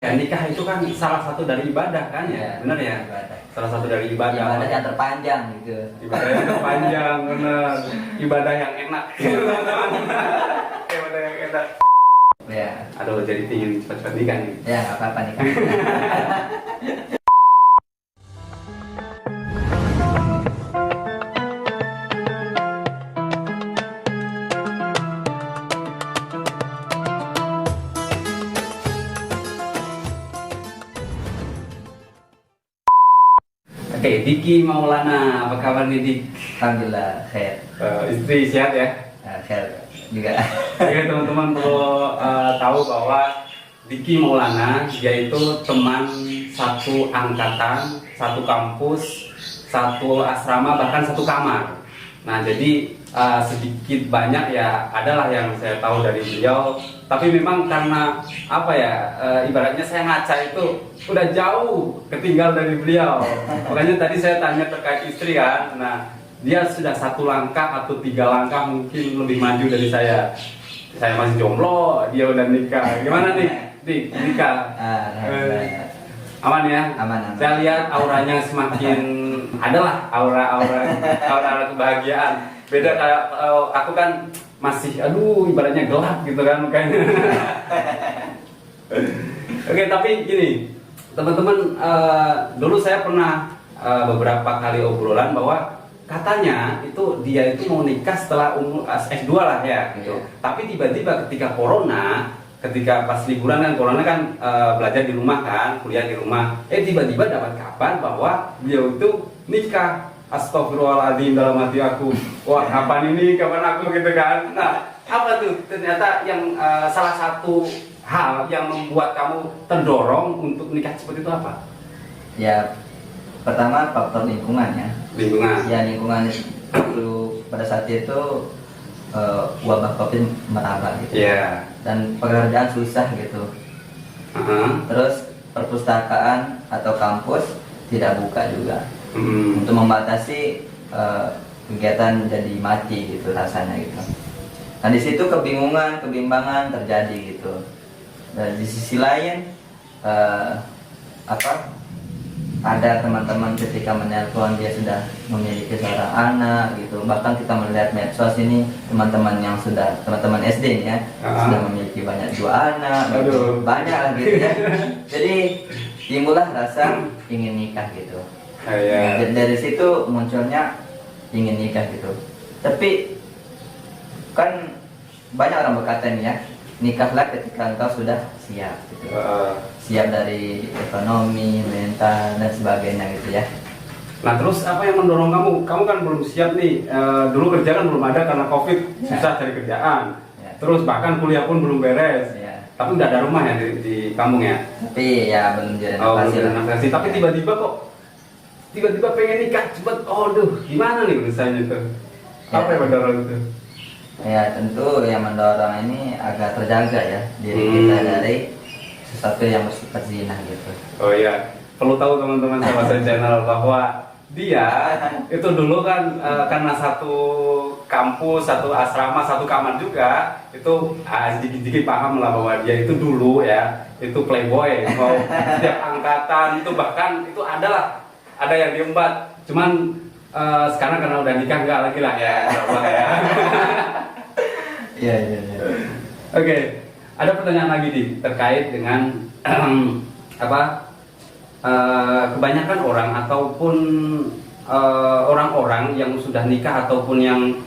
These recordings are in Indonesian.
Ya, nikah itu kan salah satu dari ibadah kan ya, benar ya? Ibadah. Salah satu dari ibadah. Ibadah yang terpanjang gitu. Ibadah yang terpanjang, benar. Ibadah yang enak. Ibadah yang enak. Ya. Aduh, jadi pingin cepat-cepat nikah nih. Ya, nggak apa-apa nikah. Oke, Diki Maulana, apa kabar nih Dik? Alhamdulillah, khair. Istri sehat ya? Khair juga. Oke, teman-teman perlu tahu bahwa Diki Maulana dia itu teman satu angkatan, satu kampus, satu asrama, bahkan satu kamar. Nah, jadi sedikit banyak ya adalah yang saya tahu dari beliau, tapi memang karena apa ya, ibaratnya saya ngaca itu udah jauh ketinggal dari beliau. Makanya tadi saya tanya terkait istri kan. Nah, dia sudah 1 langkah atau 3 langkah mungkin lebih maju dari saya. Saya masih jomblo, dia udah nikah. Gimana nih, Dik, nikah? Aman ya? Aman. Saya lihat auranya semakin adalah aura kebahagiaan. Beda kayak aku kan masih ibaratnya gelap gitu kan makanya. Oke, tapi gini, teman-teman, dulu saya pernah beberapa kali obrolan bahwa katanya itu dia itu mau nikah setelah umur S2 lah ya gitu. Tapi tiba-tiba ketika pas liburan kan, corona kan belajar di rumah kan, kuliah di rumah. Tiba-tiba dapat kabar bahwa dia itu nikah. Astagfirullahaladzim, dalam hati aku, wah kapan aku gitu kan. Nah, apa tuh ternyata yang salah satu hal yang membuat kamu terdorong untuk nikah cepat itu apa? Ya, pertama faktor lingkungan ya. Lingkungan. Ya, lingkungan dulu pada saat itu wabah COVID merambah gitu. Yeah. Dan pekerjaan susah gitu. Terus perpustakaan atau kampus tidak buka juga. Untuk membatasi kegiatan jadi mati gitu rasanya gitu. Nah, di situ kebimbangan terjadi gitu. Dan di sisi lain ada teman-teman ketika menelpon dia sudah memiliki seorang anak gitu. Bahkan kita melihat medsos ini teman-teman SD nih ya, sudah memiliki banyak 2 anak gitu. Banyak lah gitu ya. Jadi timbullah rasa ingin nikah gitu. Nah, dari situ munculnya ingin nikah gitu. Tapi kan banyak orang berkata nih ya, nikahlah ketika engkau sudah siap gitu. Siap dari ekonomi, mental dan sebagainya gitu ya. Nah, terus apa yang mendorong kamu? Kamu kan belum siap nih. Dulu kerja kan belum ada karena COVID, susah cari kerjaan. Terus bahkan kuliah pun belum beres. Tapi udah ada rumah ya di kampung ya. Tapi ya belum direnovasi. Tapi tiba-tiba pengen nikah cepet. Gimana nih urusannya tuh? Apa yang mendorong itu? Ya tentu yang mendorong ini agar terjaga ya diri kita dari sesuatu yang bersifat zina gitu. Oh iya, perlu tahu teman-teman sahabat channel bahwa dia itu dulu kan karena satu kampus, satu asrama, satu kamar juga, itu sedikit-sedikit paham lah bahwa dia itu dulu ya itu playboy, mau setiap angkatan itu bahkan itu ada yang diembat. Cuman sekarang karena udah nikah enggak lagi lah ya, ya. Iya. Oke, ada pertanyaan lagi terkait dengan kebanyakan orang ataupun orang-orang yang sudah nikah ataupun yang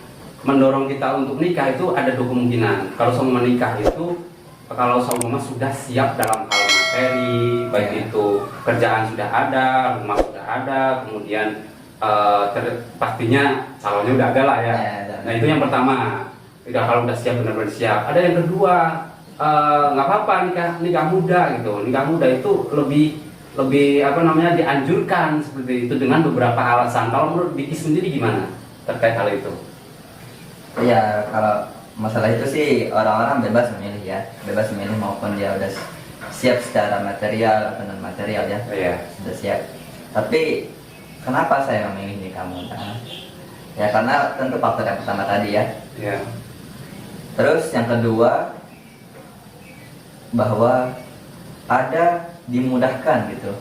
mendorong kita untuk nikah itu ada 2 kemungkinan. Kalau seumpama menikah itu, kalau seumpama sudah siap dalam hal materi, baik itu kerjaan sudah ada, rumah sudah ada, kemudian pastinya calonnya udah ada lah ya. Nah, itu yang pertama. Kalau udah siap, benar-benar siap. Ada yang kedua, nggak apa-apa nikah muda gitu. Nikah muda itu lebih dianjurkan seperti itu dengan beberapa alasan. Kalau menurut Diki sendiri gimana terkait hal itu? Ya, kalau masalah itu sih orang-orang bebas memilih ya, bebas memilih maupun dia udah siap secara material atau non material ya. Sudah siap. Tapi kenapa saya memilih nikah muda? Ya karena tentu faktor yang pertama tadi ya. Terus yang kedua, bahwa ada dimudahkan gitu.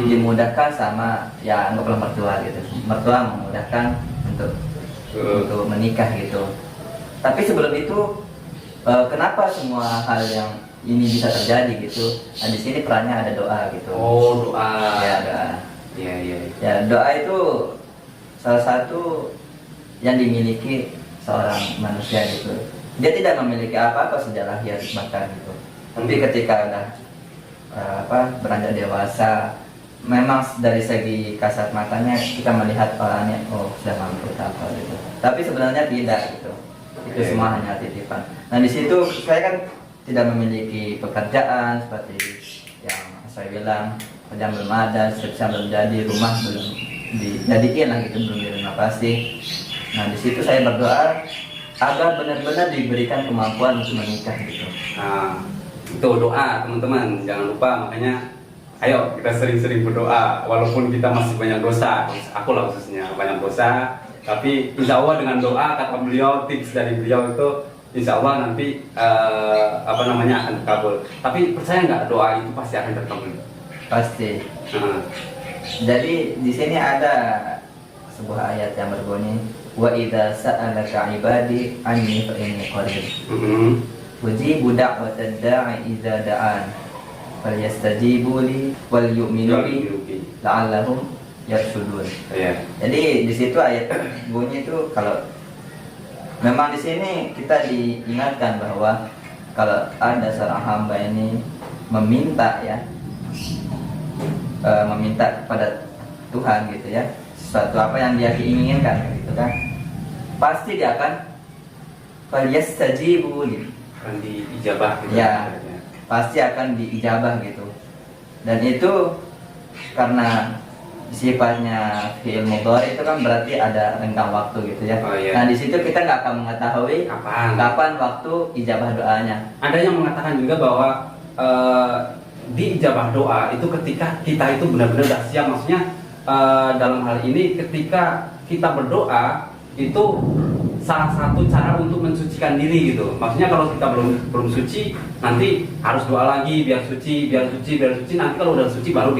Dimudahkan sama ya anggaplah mertua gitu. Mertua memudahkan untuk menikah gitu. Tapi sebelum itu kenapa semua hal yang ini bisa terjadi gitu? Nah, di sini perannya ada doa gitu. Oh, doa. Ya, doa. Iya, iya. Ya, doa itu salah satu yang dimiliki seorang manusia gitu. Dia tidak memiliki apa-apa sejak lahir bahkan gitu. Tapi ketika udah beranjak dewasa, memang dari segi kasat matanya kita melihat orangnya sudah mampu apa gitu. Tapi sebenarnya tidak gitu. Itu semua hanya titipan. Nah, di situ saya kan tidak memiliki pekerjaan seperti yang saya bilang, pekerjaan belum ada, skripsi belum jadi, rumah belum dijadikan lah gitu, belum direnovasi. Nah, di situ saya berdoa agar benar-benar diberikan kemampuan untuk menikah gitu. Nah, itu doa teman-teman, jangan lupa. Makanya ayo kita sering-sering berdoa walaupun kita masih banyak dosa. Aku lah khususnya banyak dosa, tapi insya Allah dengan doa, kata beliau, tips dari beliau itu insya Allah nanti akan terkabul. Tapi percaya nggak doa itu pasti akan terkabul? Pasti. Jadi di sini ada sebuah ayat yang berbunyi, wa idza sa'alaka ibadi anni fa inni qarib. Ujibu da'watad da'i idza da'an. Falyastajibu li wal yu'minu bi la'allahum yarshudun. Jadi di situ ayat bunyi itu, kalau memang di sini kita diingatkan bahwa kalau ada seorang hamba ini meminta meminta kepada Tuhan gitu ya, sesuatu apa yang dia inginkan gitu kan, pasti dia akan falyastajibu li, akan diijabah gitu ya, pasti akan diijabah gitu. Dan itu karena sifatnya fi'il mudhari itu kan berarti ada renggang waktu gitu ya. Nah, di situ kita nggak akan mengetahui kapan waktu ijabah doanya. Ada yang mengatakan juga bahwa diijabah doa itu ketika kita itu benar-benar sudah siap. Maksudnya dalam hal ini ketika kita berdoa itu salah satu cara untuk mensucikan diri gitu. Maksudnya kalau kita belum suci, nanti harus doa lagi biar suci. Nanti kalau udah suci baru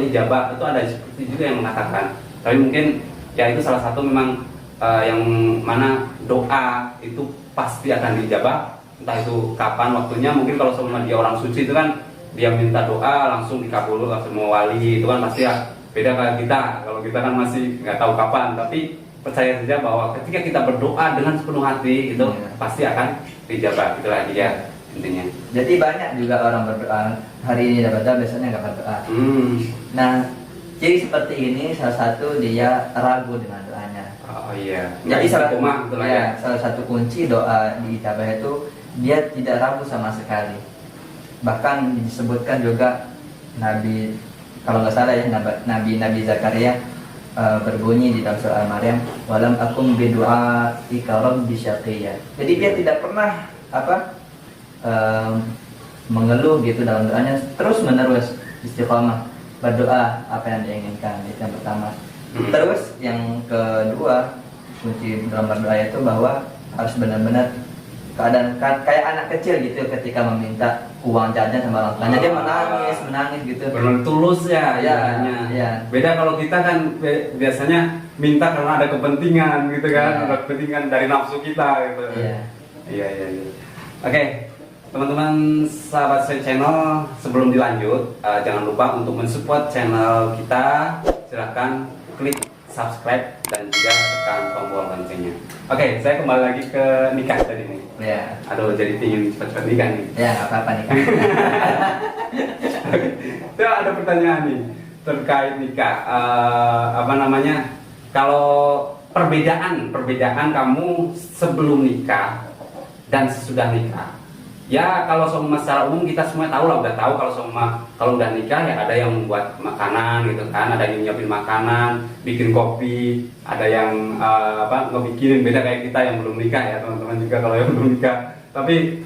ijabah. Itu ada seperti juga yang mengatakan. Tapi mungkin ya itu salah satu memang yang mana doa itu pasti akan diijabah. Entah itu kapan waktunya. Mungkin kalau sama dia orang suci itu kan dia minta doa langsung dikabul, langsung mau wali, itu kan pasti ya beda kayak kita. Kalau kita kan masih nggak tahu kapan, tapi percaya saja bahwa ketika kita berdoa dengan sepenuh hati itu pasti akan dijabah. Itu lagi ya intinya. Jadi banyak juga orang berdoa hari ini dapat doa, besoknya nggak berdoa. Nah, jadi seperti ini salah satu dia ragu dengan doanya. Oh iya. Jadi salah satu kunci doa diijabah itu dia tidak ragu sama sekali. Bahkan disebutkan juga Nabi, kalau nggak salah ya, Nabi Zakaria berbunyi di dalam surah Al-Maryam, walam akum bidu'a ikarom bisyaqiyya. Jadi dia tidak pernah mengeluh gitu dalam doanya, terus menerus istiqomah berdoa apa yang diinginkan. Itu yang pertama. Terus yang kedua, kunci dalam berdoa itu bahwa harus benar-benar keadaan kayak anak kecil gitu ketika meminta uang jajan sama orang tuanya, dia menangis gitu. Benar tulus ya. Beda kalau kita kan biasanya minta karena ada kepentingan gitu kan, ada kepentingan dari nafsu kita gitu. Iya. Oke, teman-teman sahabat saya channel, sebelum dilanjut jangan lupa untuk mensupport channel kita. Silahkan klik subscribe dan juga tekan tombol loncengnya. Oke, saya kembali lagi ke nikah tadi nih. Ya. Aduh, jadi ingin cepat-cepat nikah nih. Ya, apa-apa nikah. Itu ada pertanyaan nih terkait nikah. Kalau perbedaan kamu sebelum nikah dan sesudah nikah. Ya kalau secara umum kita semua tahu lah, udah tahu kalau udah nikah ya ada yang membuat makanan gitu kan, ada yang nyiapin makanan, bikin kopi, ada yang ngebikinin, beda kayak kita yang belum nikah ya teman-teman juga kalau yang belum nikah. Tapi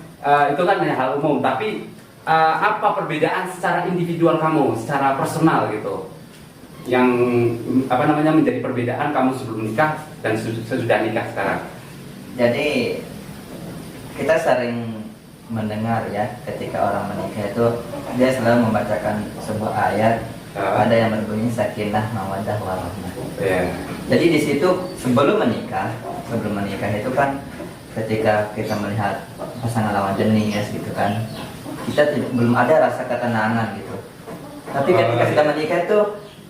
itu kan hanya hal umum. Tapi apa perbedaan secara individual kamu, secara personal gitu, yang menjadi perbedaan kamu sebelum nikah dan sesudah nikah sekarang? Jadi kita sering mendengar ya, ketika orang menikah itu dia selalu membacakan sebuah ayat, ada yang berbunyi sakinah mawaddah warahmah. Jadi di situ sebelum menikah itu kan ketika kita melihat pasangan lawan jenis gitu kan, kita belum ada rasa ketenangan gitu. Tapi ketika sudah menikah itu,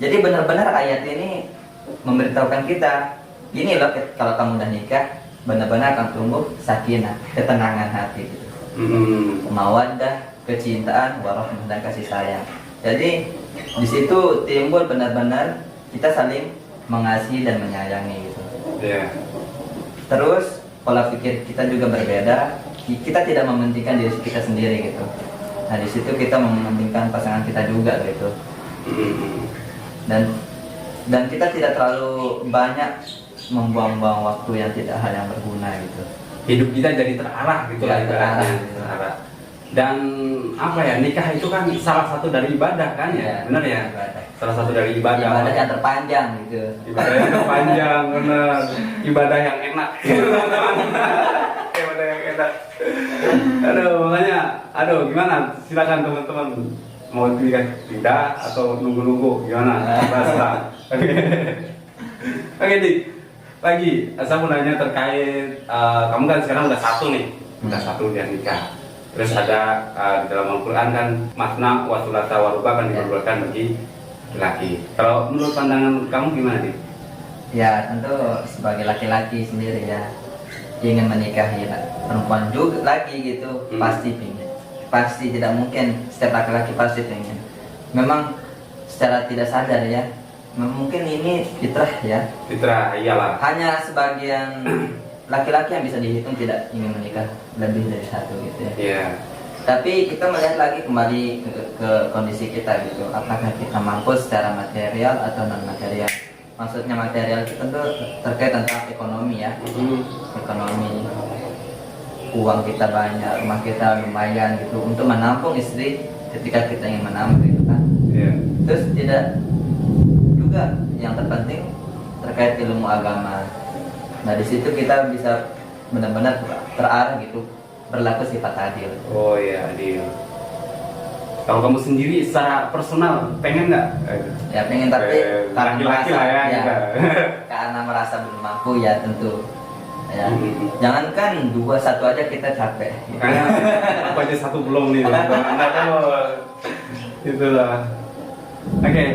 jadi benar-benar ayat ini memberitahukan kita, gini loh, kalau kamu udah nikah, benar-benar akan tumbuh sakinah, ketenangan hati gitu. Mawaddah, kecintaan, warahmah, dan kasih sayang. Jadi di situ timbul benar-benar kita saling mengasihi dan menyayangi gitu. Terus pola pikir kita juga berbeda. Kita tidak mementingkan diri kita sendiri gitu. Nah di situ kita mementingkan pasangan kita juga gitu. Dan kita tidak terlalu banyak membuang-buang waktu yang tidak hal yang berguna gitu. Hidup kita jadi terarah gitu lah, terarah. Dan apa ya, nikah itu kan salah satu dari ibadah kan ya, benar ya? Ibadah. Salah satu dari ibadah yang terpanjang gitu. Ibadah yang terpanjang, benar. Ibadah yang enak. Ibadah yang enak. Makanya, gimana? Silakan teman-teman, mau nikah tidak atau nunggu-nunggu, gimana? Rasa. Oke, Dik. Lagi, saya mau nanya terkait kamu kan sekarang udah satu nih, udah satu dia nikah. Terus ada di dalam Al-Quran kan masna wa thulatha wa ruba' kan diperbolehkan bagi laki. Kalau menurut pandangan kamu gimana, Dik? Ya tentu sebagai laki-laki sendiri ya, ingin menikahi perempuan juga lagi gitu, pasti pengen. Pasti, tidak mungkin setiap laki-laki pasti pengen. Memang secara tidak sadar ya, mungkin ini fitrah ya. Fitrah, iyalah. Hanya sebagian laki-laki yang bisa dihitung tidak ingin menikah lebih dari satu gitu ya. Yeah. Tapi kita melihat lagi kembali ke kondisi kita gitu. Apakah kita mampu secara material atau non material? Maksudnya material itu tentu terkait tentang ekonomi ya. Ekonomi, uang kita banyak, rumah kita lumayan gitu untuk menampung istri ketika kita ingin menambah gitu kan. Yeah. Terus tidak juga yang terpenting terkait ilmu agama. Nah di situ kita bisa benar-benar terarah gitu, berlaku sifat adil. Oh iya, adil. Kalau kamu sendiri secara personal pengen nggak? Ya pengen, tapi karena laki-laki merasa lah ya, karena merasa belum mampu ya tentu. Ya. Jangankan dua, satu aja kita capek. Makanya aku aja satu belum nih. Nggak tahu. Itulah. Oke,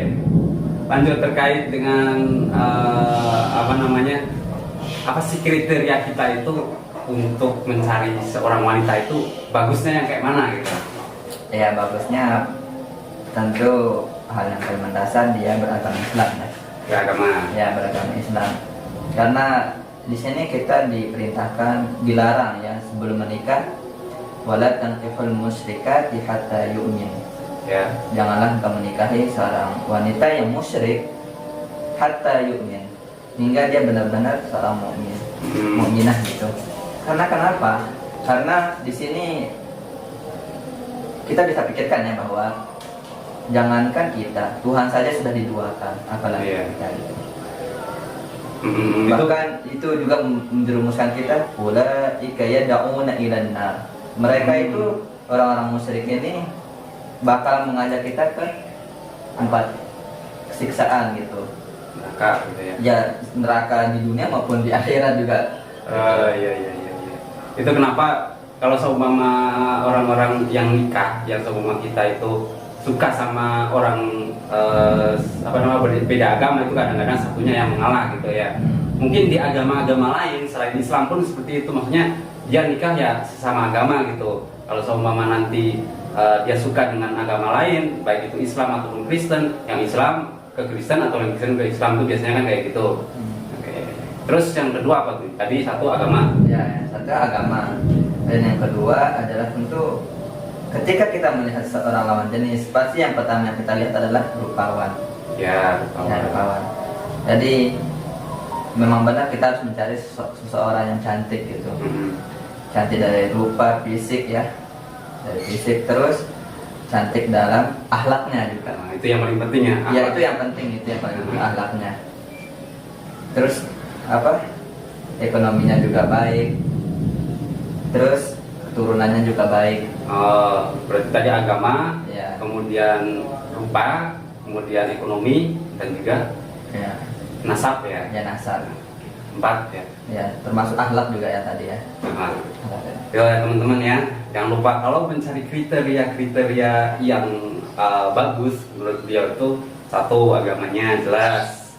lanjut terkait dengan apa sih kriteria kita itu untuk mencari seorang wanita itu bagusnya yang kayak mana gitu? Ya bagusnya tentu hal yang paling mendasar dia beragama Islam ya. Beragama. Ya beragama Islam. Karena di sini kita diperintahkan, dilarang ya sebelum menikah, wala tankihul musyrikati hatta yu'min. Ya. Janganlah engkau menikahi seorang wanita yang musyrik hatta yu'min, hingga dia benar-benar seorang mukmin, mukminah gitu. Karena kenapa? Karena di sini kita bisa pikirkan ya bahwa jangankan kita, Tuhan saja sudah diduakan, apalagi kita gitu. Bahkan itu juga menjerumuskan kita, ulaika yad'una ilan nar. Mereka itu orang-orang musyrik ini bakal mengajak kita ke tempat siksaan gitu. Neraka gitu ya. Ya neraka di dunia maupun di akhirat juga. Iya. Itu kenapa kalau seumpama orang-orang yang nikah, yang seumpama kita itu suka sama orang beda agama, itu kadang-kadang satunya yang mengalah gitu ya. Mungkin di agama-agama lain selain Islam pun seperti itu, maksudnya dia nikah ya sesama agama gitu. Kalau seumpama nanti dia suka dengan agama lain, baik itu Islam ataupun Kristen, yang Islam ke Kristen atau yang Kristen ke Islam, itu biasanya kan kayak gitu. Oke. Terus yang kedua apa tuh? Tadi satu agama. Ya, satu agama. Dan yang kedua adalah tentu ketika kita melihat seorang lawan jenis, pasti yang pertama yang kita lihat adalah rupawan. Ya, rupawan. Jadi memang benar kita harus mencari seseorang yang cantik gitu. Cantik dari rupa, fisik ya. Dari fisik, terus cantik dalam akhlaknya juga. Nah, itu yang paling penting ya. Ya itu yang penting, itu yang paling penting, akhlaknya. Terus ekonominya juga baik. Terus keturunannya juga baik. Berarti tadi agama, Ya, kemudian rupa, kemudian ekonomi, dan juga ya, nasab ya. ya nasab. 4 ya. Ya, termasuk akhlak juga ya tadi ya. Nah, Akhlak ya. ya teman-teman ya, jangan lupa kalau mencari kriteria yang bagus menurut beliau itu, satu, agamanya jelas.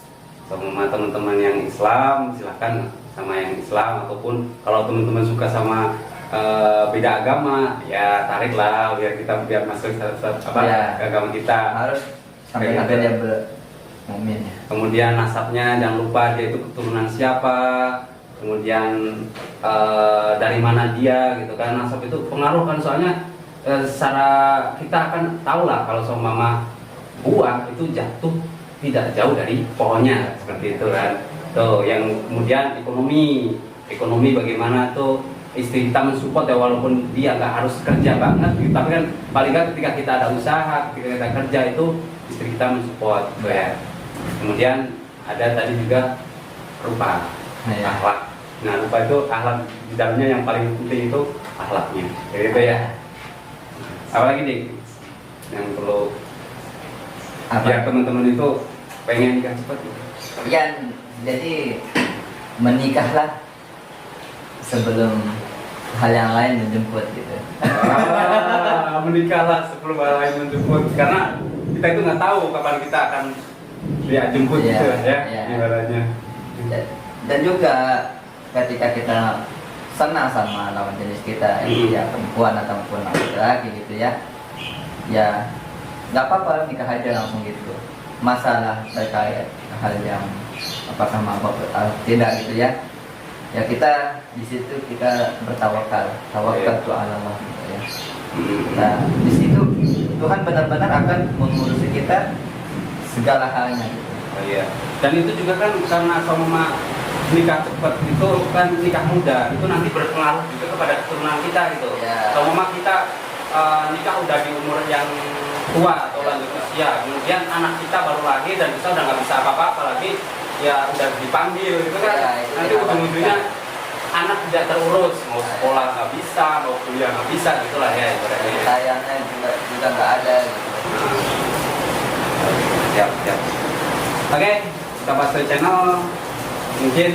Sama teman-teman yang Islam silahkan sama yang Islam, ataupun kalau teman-teman suka sama beda agama ya tariklah biar masuk Ya. ke agama kita. Harus sampai Kayak sampai gitu. dia bermumin ya. Kemudian nasabnya jangan lupa dia itu keturunan siapa, kemudian dari mana dia gitu kan. Nasab itu pengaruh kan, soalnya secara kita akan tahu lah kalau seumpama buah itu jatuh tidak jauh dari pohonnya seperti itu kan. Tuh yang kemudian ekonomi bagaimana tuh istri kita mensupport ya, walaupun dia nggak harus kerja banget gitu, tapi kan paling nggak ketika kita ada usaha, ketika kita kerja itu istri kita mensupport gitu ya. Kemudian ada tadi juga rupa, Ya. akhlak. Nah rupa itu akhlak, di dalamnya yang paling penting itu akhlaknya, kayak gitu ya. Apalagi nih yang perlu Apa? biar teman-teman itu pengen nikah cepat gitu. Ya, jadi menikahlah sebelum hal yang lain menjemput gitu. Menikahlah sebelum hal lain menjemput, karena kita itu nggak tahu kapan kita akan dia jemput Iya, gitu ya, iya. ibaratnya. Dan juga ketika kita senang sama lawan jenis kita, ya perempuan ataupun laki-laki gitu ya, ya nggak apa-apa nikah aja langsung gitu. Masalah terkait hal yang apakah mabok atau tidak gitu ya, ya kita di situ kita bertawakal, tawakal tu ala Allah gitu ya. Nah di situ Tuhan benar-benar akan mengurusi kita segala halnya gitu. Oh, iya. Dan itu juga kan karena sama nikah cepat itu kan nikah muda, itu nanti berpengaruh juga kepada keturunan kita gitu. Ya. Sama kita nikah udah di umur yang tua atau lanjut usia, kemudian anak kita baru lahir dan kita udah nggak bisa apa-apa lagi, ya udah dipanggil gitu kan. Ya, itu Nanti tidak ujung-ujungnya anak tidak terurus, mau sekolah nggak bisa, mau kuliah nggak bisa gitulah ya ibaratnya. Sayangnya juga nggak ada gitu. Siap. Oke, kita Pastor Channel mungkin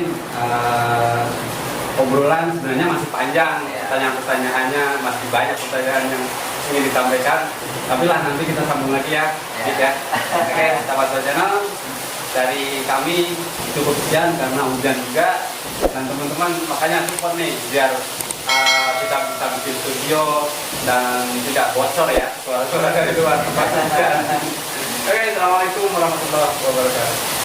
obrolan sebenarnya masih panjang, pertanyaan-pertanyaannya masih banyak pertanyaan yang ingin disampaikan, tapi lah nanti kita sambung lagi ya. Ya. Oke, kita Pastor Channel dari kami cukup sekian karena hujan juga, dan teman-teman makanya support nih biar kita bisa bikin studio dan tidak bocor ya suara-suara dari luar tempat hujan. Oke, assalamualaikum warahmatullahi wabarakatuh.